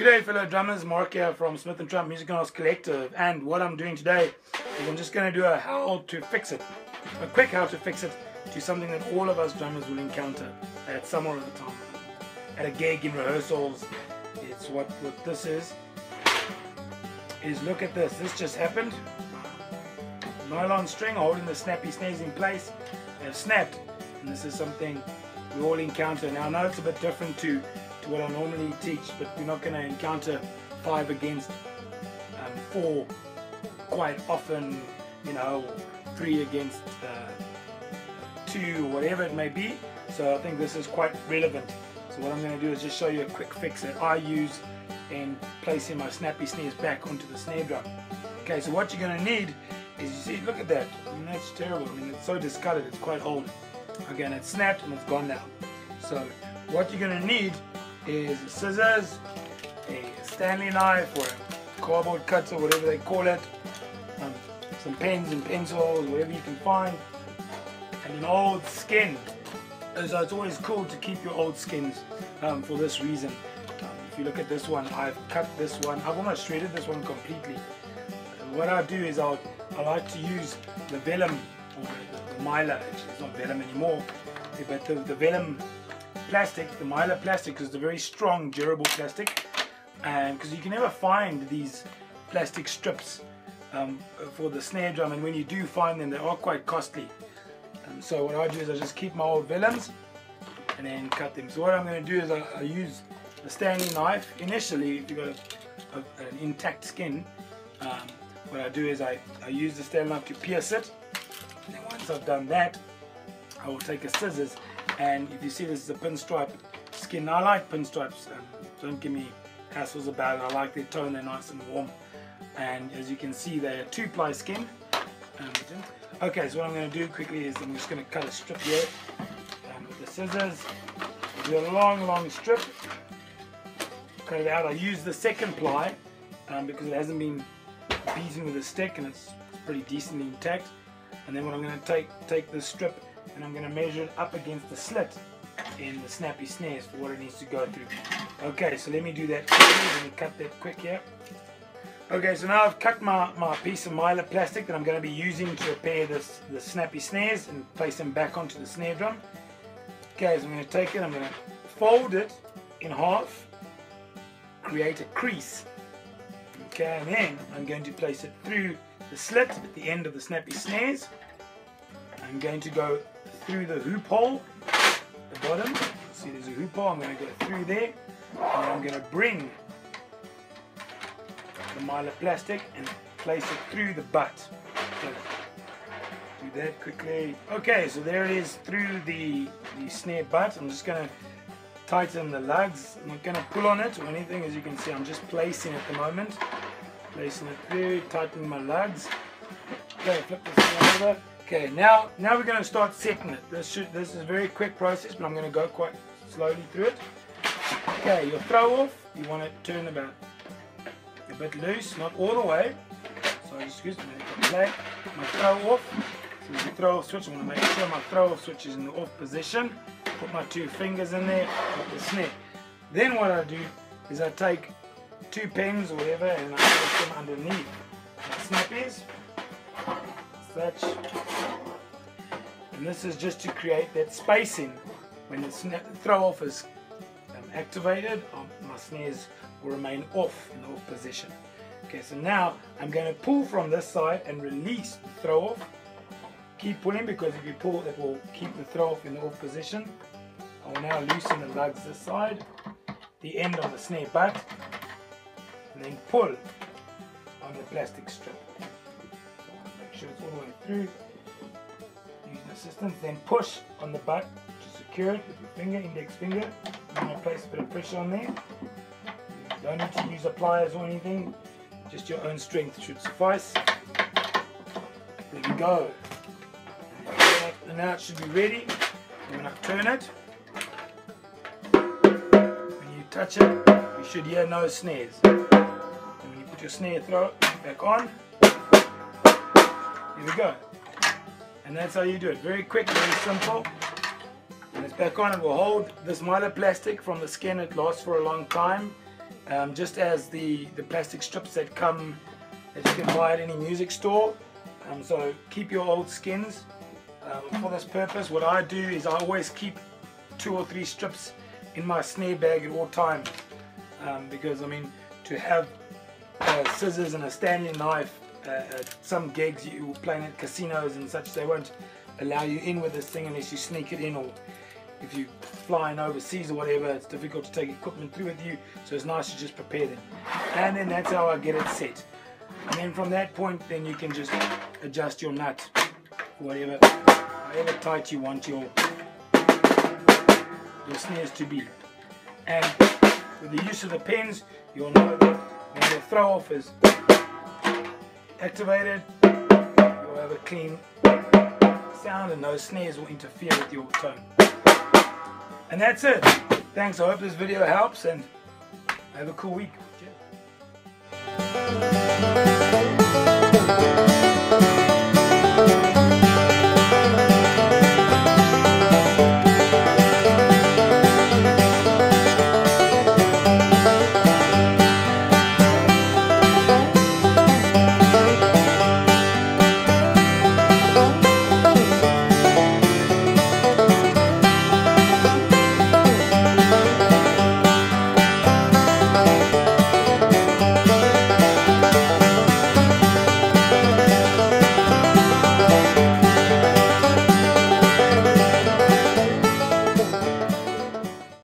G'day fellow drummers, Mark here from Smith & Trump Music and Arts Collective, and what I'm doing today is I'm just going to do a how to fix it, a quick how to fix it to something that all of us drummers will encounter at some or other time, at a gig, in rehearsals. It's what this is look at this just happened. Nylon string holding the snappy snares in place have snapped, and this is something we all encounter. Now I know it's a bit different to what I normally teach, but we're not going to encounter 5 against 4 quite often, you know, 3 against 2 or whatever it may be. So I think this is quite relevant. So what I'm going to do is just show you a quick fix that I use in placing my snappy snares back onto the snare drum. Okay, so what you're going to need is, you see, look at that. I mean, that's terrible. I mean, it's so discolored, it's quite old. Again, it's snapped and it's gone now. So what you're going to need is scissors, a Stanley knife or a cardboard cutter, whatever they call it, some pens and pencils, whatever you can find, and an old skin. So it's always cool to keep your old skins for this reason. If you look at this one, I've cut this one, I've almost shredded this one completely. And what I do is I like to use the vellum, or the mylar, actually it's not vellum anymore, but the vellum plastic, the mylar plastic, is a very strong, durable plastic, and because you can never find these plastic strips for the snare drum, and when you do find them, they are quite costly. So what I do is I just keep my old vellums and then cut them. So what I'm going to do is I use a Stanley knife. Initially, if you've got an intact skin, what I do is I use the Stanley knife to pierce it, and then once I've done that, I will take a scissors. And if you see, this is a pinstripe skin. I like pinstripes, don't give me hassles about it. I like their tone, they're nice and warm. And as you can see, they're a 2-ply skin. Okay, so what I'm going to do quickly is I'm just going to cut a strip here with the scissors. Do a long strip. Cut it out. I use the 2nd ply because it hasn't been beaten with a stick and it's pretty decently intact. And then what I'm going to take this strip and I'm going to measure it up against the slit in the snappy snares for what it needs to go through. Okay, so let me do that quickly. Let me cut that quick here. Okay, so now I've cut my piece of mylar plastic that I'm going to be using to repair the snappy snares and place them back onto the snare drum. Okay, so I'm going to take it, I'm going to fold it in half, create a crease. Okay, and then I'm going to place it through the slit at the end of the snappy snares. I'm going to go through the hoop hole at the bottom. See, there's a hoop hole. I'm going to go through there, and then I'm going to bring the mylar plastic and place it through the butt. So do that quickly. Okay, so there it is through the snare butt. I'm just going to tighten the lugs. I'm not going to pull on it or anything. As you can see, I'm just placing at the moment. Placing it through, tightening my lugs. Okay, flip this over. Okay, now we're going to start setting it. This is a very quick process, but I'm going to go quite slowly through it. Okay, your throw off, you want to turn about a bit loose, not all the way. So excuse me, play my throw off. So the throw off switch, I want to make sure my throw off switch is in the off position. Put my 2 fingers in there with the snare. Then what I do is I take 2 pens or whatever and I place them underneath my snappies. Such. And this is just to create that spacing. When the throw off is activated, my snares will remain off in the off position. Okay, so now I'm going to pull from this side and release the throw off. Keep pulling, because if you pull, it will keep the throw off in the off position. I will now loosen the lugs this side, the end of the snare butt, and then pull on the plastic strip. Make sure it's all the way through. Using assistance, then push on the butt to secure it with your finger, index finger. I'm going to place a bit of pressure on there. You don't need to use pliers or anything, just your own strength should suffice. There we go. And now it should be ready. I'm going to turn it. When you touch it, you should hear no snares. And when you put your snare throw back on, here we go. And that's how you do it. Very quick, very simple. When it's back on, it will hold this mylar plastic from the skin. It lasts for a long time. just as the plastic strips that come that you can buy at any music store. So keep your old skins. For this purpose, what I do is I always keep 2 or 3 strips in my snare bag at all times, because I mean, to have scissors and a standing knife, some gigs you're playing at casinos and such, they won't allow you in with this thing unless you sneak it in, or if you're flying overseas or whatever, it's difficult to take equipment through with you, so it's nice to just prepare them. And then that's how I get it set. And then from that point, then you can just adjust your nut, however tight you want your snares to be. And with the use of the pens, you'll know that when the throw off is activated, you'll have a clean sound and no snares will interfere with your tone. And that's it. Thanks, I hope this video helps and have a cool week.